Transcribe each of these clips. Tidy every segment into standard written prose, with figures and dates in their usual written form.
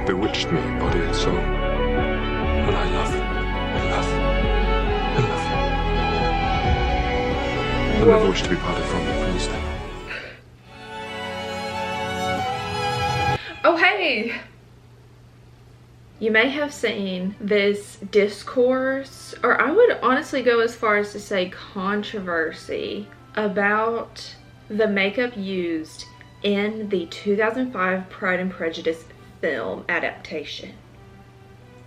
have bewitched me, body and soul. And I love, and love, and love you. I never wish to be parted from you from this day. Oh, hey! You may have seen this discourse, or I would honestly go as far as to say controversy, about the makeup used in the 2005 Pride and Prejudice film adaptation.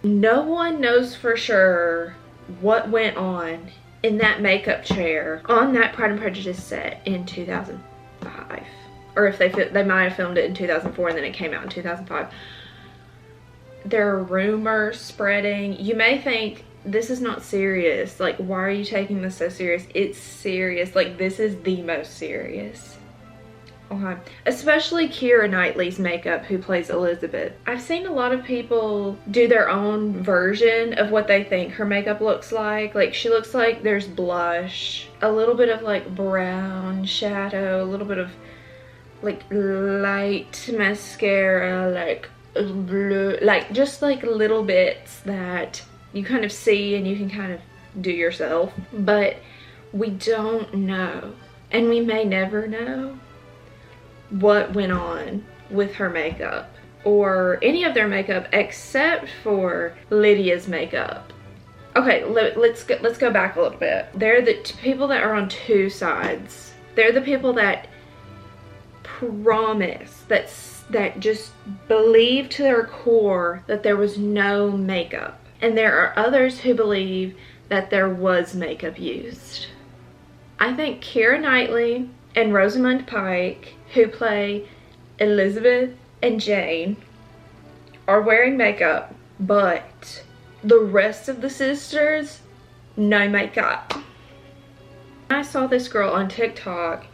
No one knows for sure what went on in that makeup chair on that Pride and Prejudice set in 2005. Or if they might have filmed it in 2004 and then it came out in 2005. There are rumors spreading. You may think, this is not serious. Like, why are you taking this so serious? It's serious. Like, this is the most serious. Okay. Especially Keira Knightley's makeup, who plays Elizabeth. I've seen a lot of people do their own version of what they think her makeup looks like. Like, she looks like there's blush, a little bit of like brown shadow, a little bit of like light mascara, like blue, like just like little bits that you kind of see and you can kind of do yourself. But we don't know, and we may never know, what went on with her makeup or any of their makeup except for Lydia's makeup. Okay, let's go back a little bit. They're the people that are on two sides. They're the people that promise, that just believe to their core that there was no makeup. And there are others who believe that there was makeup used. I think Keira Knightley and Rosamund Pike, who play Elizabeth and Jane, are wearing makeup, but the rest of the sisters, no makeup. I saw this girl on TikTok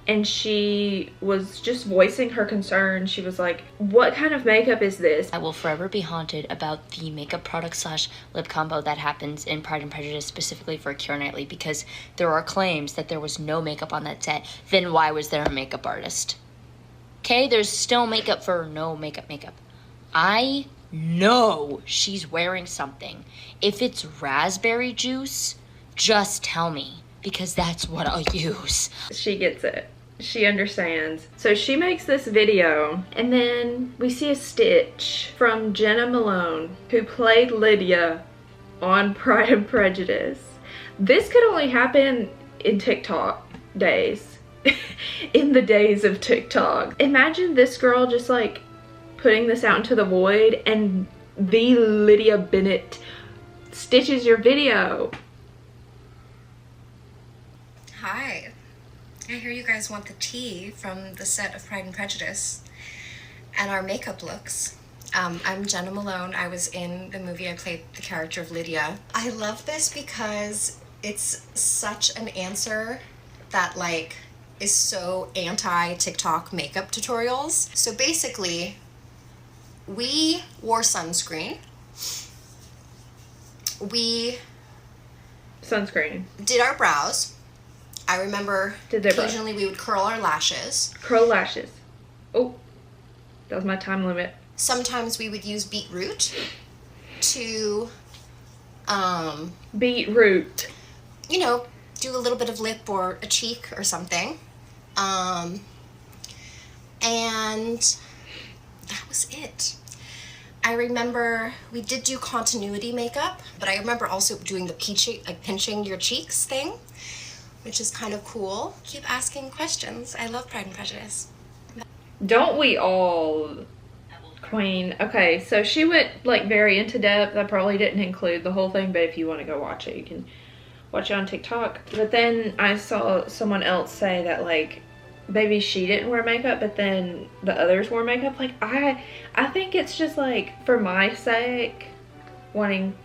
and she was just voicing her concern. She was like, what kind of makeup is this? I will forever be haunted about the makeup product / lip combo that happens in Pride and Prejudice, specifically for Keira Knightley, because there are claims that there was no makeup on that set. Then why was there a makeup artist? Okay, there's still makeup for no makeup. I know she's wearing something. If it's raspberry juice, just tell me, because that's what I'll use. She gets it. She understands. So she makes this video, and then we see a stitch from Jenna Malone, who played Lydia on Pride and Prejudice. This could only happen in TikTok days. In the days of TikTok. Imagine this girl just like putting this out into the void and the Lydia Bennett stitches your video. Hi, I hear you guys want the tea from the set of Pride and Prejudice and our makeup looks. I'm Jenna Malone. I was in the movie. I played the character of Lydia. I love this because it's such an answer that like is so anti-TikTok makeup tutorials. So basically, we wore sunscreen. We did our brows. I remember occasionally we would curl our lashes. Curl lashes. Oh, that was my time limit. Sometimes we would use beetroot to, beetroot. You know, do a little bit of lip or a cheek or something. And that was it. I remember we did do continuity makeup, but I remember also doing the pinching your cheeks thing, which is kind of cool. Keep asking questions. I love Pride and Prejudice. Don't we all, queen? Okay, so she went like very into depth. I probably didn't include the whole thing, but if you want to go watch it, you can watch it on TikTok. But then I saw someone else say that like maybe she didn't wear makeup, but then the others wore makeup. Like I think it's just like for my sake, wanting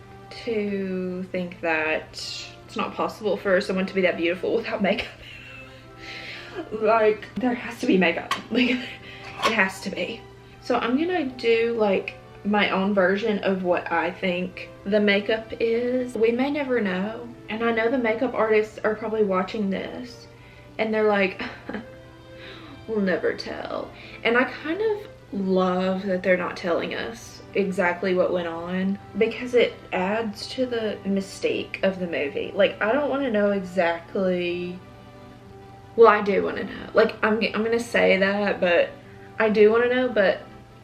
to think that it's not possible for someone to be that beautiful without makeup. Like there has to be makeup. Like it has to be. So I'm gonna do like my own version of what I think the makeup is. We may never know, and I know the makeup artists are probably watching this and they're like we'll never tell. And I kind of love that they're not telling us exactly what went on, because it adds to the mystique of the movie. Like, I don't want to know exactly. Well, I do want to know. Like, I'm gonna say that, but I do want to know, but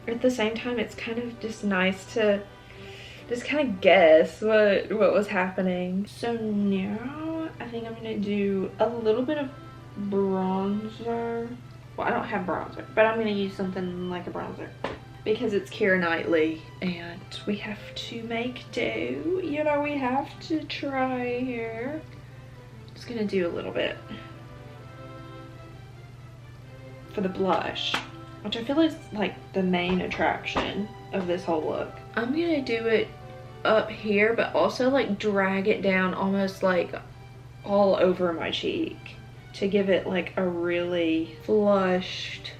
at the same time, it's kind of just nice to just kind of guess what was happening. So now I think I'm gonna do a little bit of bronzer. Well, I don't have bronzer, but I'm gonna use something like a bronzer because it's Keira Knightley and we have to make do. You know, we have to try here. Just gonna do a little bit for the blush, which I feel is like the main attraction of this whole look. I'm gonna do it up here, but also like drag it down almost like all over my cheek to give it like a really flushed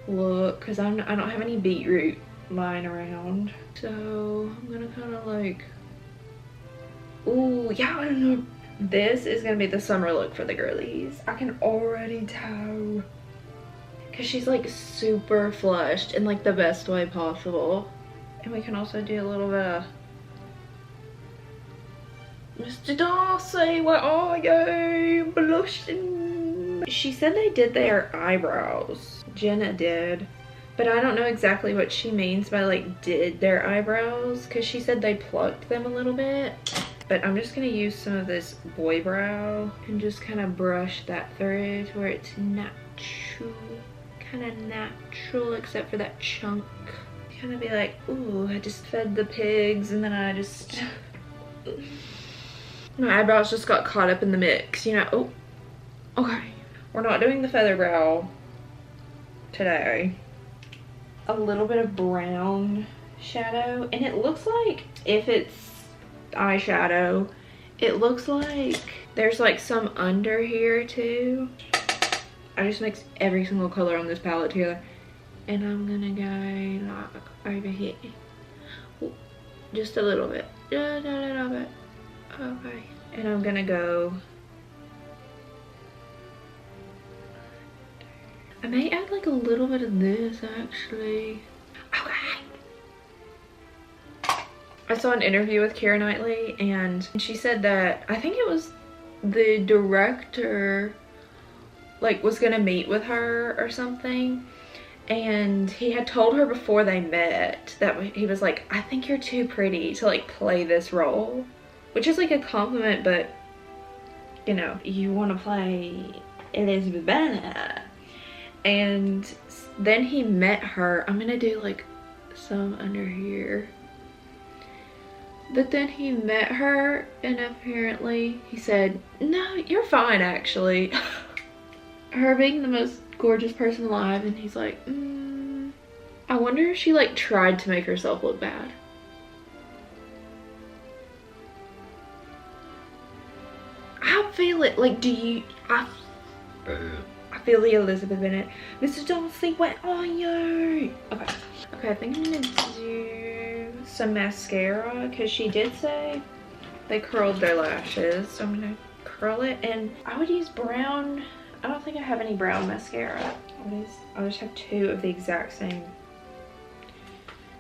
look, because I don't have any beetroot lying around. So I'm gonna kind of like, ooh, yeah, I don't know. This is gonna be the summer look for the girlies. I can already tell. Because she's like super flushed in like the best way possible. And we can also do a little bit of Mr. Darcy, where are you? Blushing. She said they did their eyebrows. Jenna did. But I don't know exactly what she means by like did their eyebrows, because she said they plucked them a little bit. But I'm just gonna use some of this boy brow and just kind of brush that through to where it's natural. Kind of natural, except for that chunk. Kind of be like, ooh, I just fed the pigs and then I just my eyebrows just got caught up in the mix, you know. Oh, okay, we're not doing the feather brow today. A little bit of brown shadow, and it looks like, if it's eyeshadow, it looks like there's like some under here too. I just mix every single color on this palette together. And I'm gonna go like over here. Ooh, just a little bit. Just a little bit. Okay. And I'm gonna go. I may add like a little bit of this actually. Okay. I saw an interview with Keira Knightley and she said that, I think it was the director like was gonna meet with her or something, and he had told her before they met that he was like, I think you're too pretty to like play this role, which is like a compliment, but you know, you want to play Elizabeth Bennet. And then he met her. I'm gonna do like some under here, but then he met her and apparently he said, no, you're fine actually. Her being the most gorgeous person alive, and he's like, I wonder if she like tried to make herself look bad. I feel it. Like, do you? I feel the Elizabeth Bennet. Mr. Darcy, where are you? Okay. Okay, I think I'm gonna do some mascara, because she did say they curled their lashes. So I'm gonna curl it, and I would use brown. I don't think I have any brown mascara. I just have two of the exact same.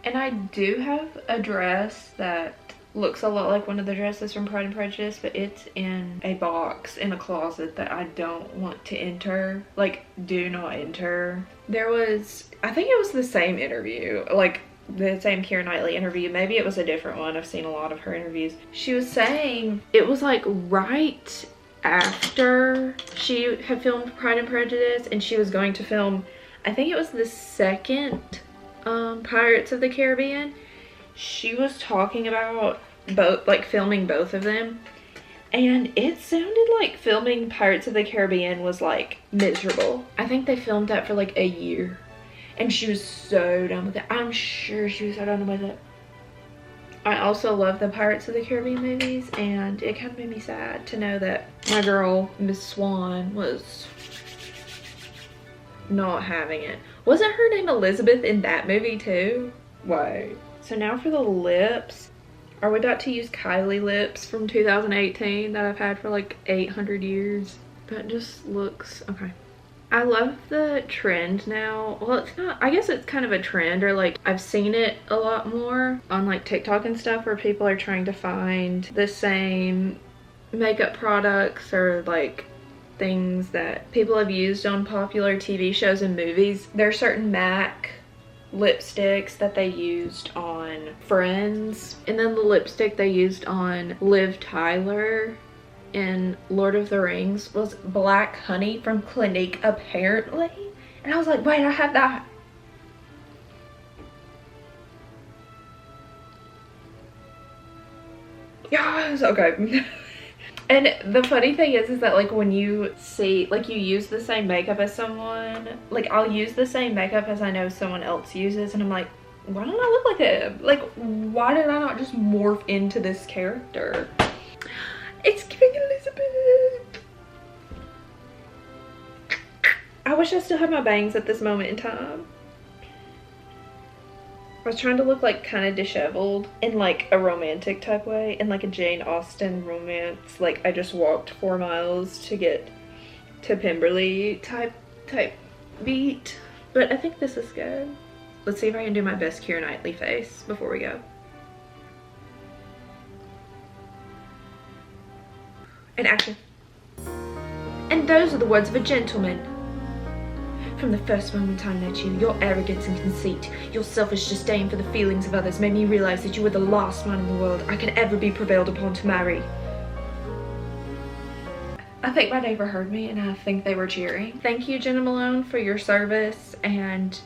And I do have a dress that looks a lot like one of the dresses from Pride and Prejudice, but it's in a box in a closet that I don't want to enter. Like, do not enter. There was, I think it was the same interview, like the same Keira Knightley interview. Maybe it was a different one. I've seen a lot of her interviews. She was saying it was like right after she had filmed Pride and Prejudice, and she was going to film, I think it was the second Pirates of the Caribbean. She was talking about both, like filming both of them, and it sounded like filming Pirates of the Caribbean was like miserable. I think they filmed that for like a year, and she was so done with it. I'm sure she was so done with it. I also love the Pirates of the Caribbean movies, and it kind of made me sad to know that my girl, Miss Swan, was not having it. Wasn't her name Elizabeth in that movie too? Wait. So now for the lips. Are we about to use Kylie lips from 2018 that I've had for like 800 years? That just looks, okay. I love the trend now. Well, it's not, I guess it's kind of a trend, or like I've seen it a lot more on like TikTok and stuff, where people are trying to find the same makeup products or like things that people have used on popular TV shows and movies. There are certain MAC lipsticks that they used on Friends, and then the lipstick they used on Liv Tyler in Lord of the Rings was Black Honey from Clinique, apparently. And I was like, wait, I have that. Yes, okay. And the funny thing is that like when you see, like you use the same makeup as someone, like I'll use the same makeup as I know someone else uses, and I'm like, why don't I look like him? Like, why did I not just morph into this character? It's giving Elizabeth. I wish I still had my bangs at this moment in time. I was trying to look like kind of disheveled in like a romantic type way, in like a Jane Austen romance, like I just walked 4 miles to get to Pemberley type beat. But I think this is good. Let's see if I can do my best Keira Knightley face before we go. And action. And those are the words of a gentleman. From the first moment I met you, your arrogance and conceit, your selfish disdain for the feelings of others made me realize that you were the last man in the world I could ever be prevailed upon to marry. I think my neighbor heard me and I think they were cheering. Thank you, Jenna Malone, for your service and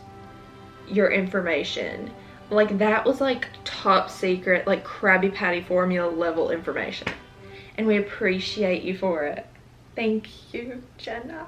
your information. Like, that was like top secret, like Krabby Patty formula level information. And we appreciate you for it. Thank you, Jenna.